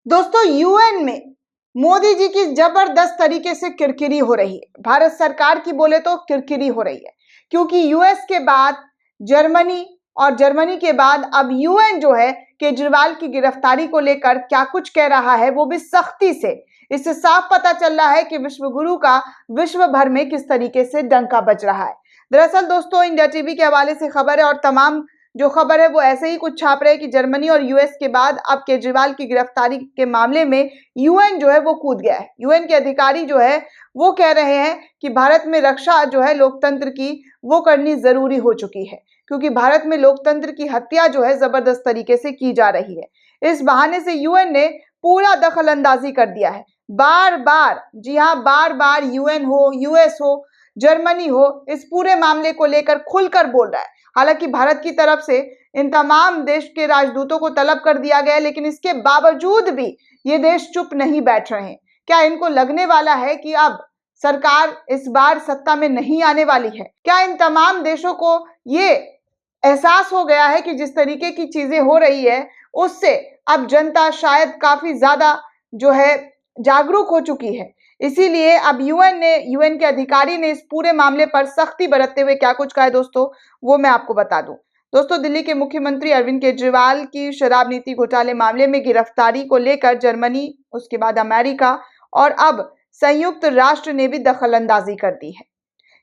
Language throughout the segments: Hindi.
दोस्तों, यूएन में मोदी जी की जबरदस्त तरीके से किरकिरी हो रही है। भारत सरकार की बोले तो किरकिरी हो रही है, क्योंकि यूएस के बाद जर्मनी और जर्मनी के बाद अब यूएन जो है केजरीवाल की गिरफ्तारी को लेकर क्या कुछ कह रहा है, वो भी सख्ती से। इससे साफ पता चल रहा है कि विश्व गुरु का विश्व भर में किस तरीके से डंका बज रहा है। दरअसल दोस्तों, इंडिया टीवी के हवाले से खबर है और तमाम जो खबर है वो ऐसे ही कुछ छाप रहे हैं कि जर्मनी और यूएस के बाद अब केजरीवाल की गिरफ्तारी के मामले में यूएन जो है वो कूद गया है। यूएन के अधिकारी जो है वो कह रहे हैं कि भारत में रक्षा जो है लोकतंत्र की वो करनी जरूरी हो चुकी है, क्योंकि भारत में लोकतंत्र की हत्या जो है जबरदस्त तरीके से की जा रही है। इस बहाने से यूएन ने पूरा दखल अंदाजी कर दिया है। बार बार, जी हाँ, बार बार यूएन हो, यूएस हो, जर्मनी हो, इस पूरे मामले को लेकर खुलकर बोल रहा है। हालांकि भारत की तरफ से इन तमाम देश के राजदूतों को तलब कर दिया गया है, लेकिन इसके बावजूद भी ये देश चुप नहीं बैठ रहे हैं। क्या इनको लगने वाला है कि अब सरकार इस बार सत्ता में नहीं आने वाली है? क्या इन तमाम देशों को ये एहसास हो गया है कि जिस तरीके की चीजें हो रही है उससे अब जनता शायद काफी ज्यादा जो है जागरूक हो चुकी है? इसीलिए अब यूएन के अधिकारी ने इस पूरे मामले पर सख्ती बरतते हुए क्या कुछ कहा है दोस्तों, वो मैं आपको बता दूं। दोस्तों, दिल्ली के मुख्यमंत्री अरविंद केजरीवाल की शराब नीति घोटाले मामले में गिरफ्तारी को लेकर जर्मनी, उसके बाद अमेरिका और अब संयुक्त राष्ट्र ने भी दखलंदाजी कर दी है।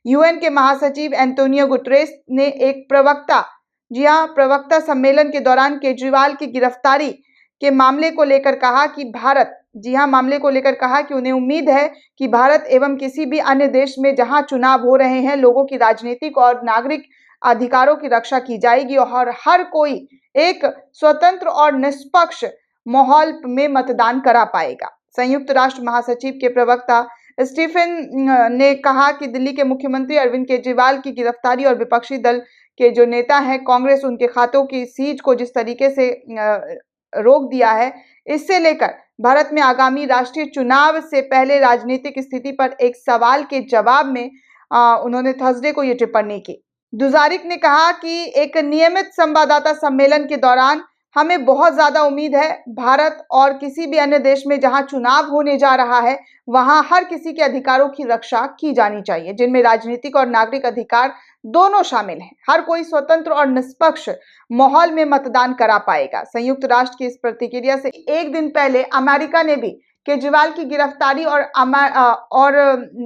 यूएन के महासचिव एंटोनियो गुटरेस ने एक प्रवक्ता सम्मेलन के दौरान केजरीवाल की गिरफ्तारी के मामले को लेकर कहा कि उन्हें उम्मीद है कि भारत एवं किसी भी अन्य देश में जहां चुनाव हो रहे हैं, लोगों की राजनीतिक और नागरिक अधिकारों की रक्षा की जाएगी और हर कोई एक स्वतंत्र और निष्पक्ष माहौल में मतदान करा पाएगा। संयुक्त राष्ट्र महासचिव के प्रवक्ता स्टीफन ने कहा कि दिल्ली के मुख्यमंत्री अरविंद केजरीवाल की गिरफ्तारी और विपक्षी दल के जो नेता हैं कांग्रेस, उनके खातों की सीज को जिस तरीके से रोक दिया है, इससे लेकर भारत में आगामी राष्ट्रीय चुनाव से पहले राजनीतिक स्थिति पर एक सवाल के जवाब में उन्होंने थर्सडे को ये टिप्पणी की। दुजारिक ने कहा कि एक नियमित संवाददाता सम्मेलन के दौरान हमें बहुत ज्यादा उम्मीद है। भारत और किसी भी अन्य देश में जहां चुनाव होने जा रहा है, वहां हर किसी के अधिकारों की रक्षा की जानी चाहिए, जिनमें राजनीतिक और नागरिक अधिकार दोनों शामिल हैं। हर कोई स्वतंत्र और निष्पक्ष माहौल में मतदान करा पाएगा। संयुक्त राष्ट्र की इस प्रतिक्रिया से एक दिन पहले अमेरिका ने भी केजरीवाल की गिरफ्तारी और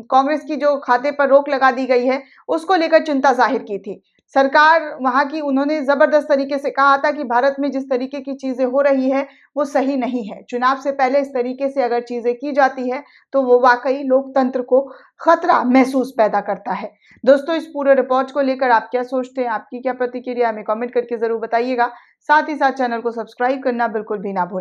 कांग्रेस की जो खाते पर रोक लगा दी गई है उसको लेकर चिंता जाहिर की थी। सरकार वहां की, उन्होंने जबरदस्त तरीके से कहा था कि भारत में जिस तरीके की चीजें हो रही है वो सही नहीं है। चुनाव से पहले इस तरीके से अगर चीजें की जाती है तो वो वाकई लोकतंत्र को खतरा महसूस पैदा करता है। दोस्तों, इस पूरे रिपोर्ट को लेकर आप क्या सोचते हैं, आपकी क्या प्रतिक्रिया, हमें कमेंट करके जरूर बताइएगा। साथ ही साथ चैनल को सब्सक्राइब करना बिल्कुल भी ना भूलें।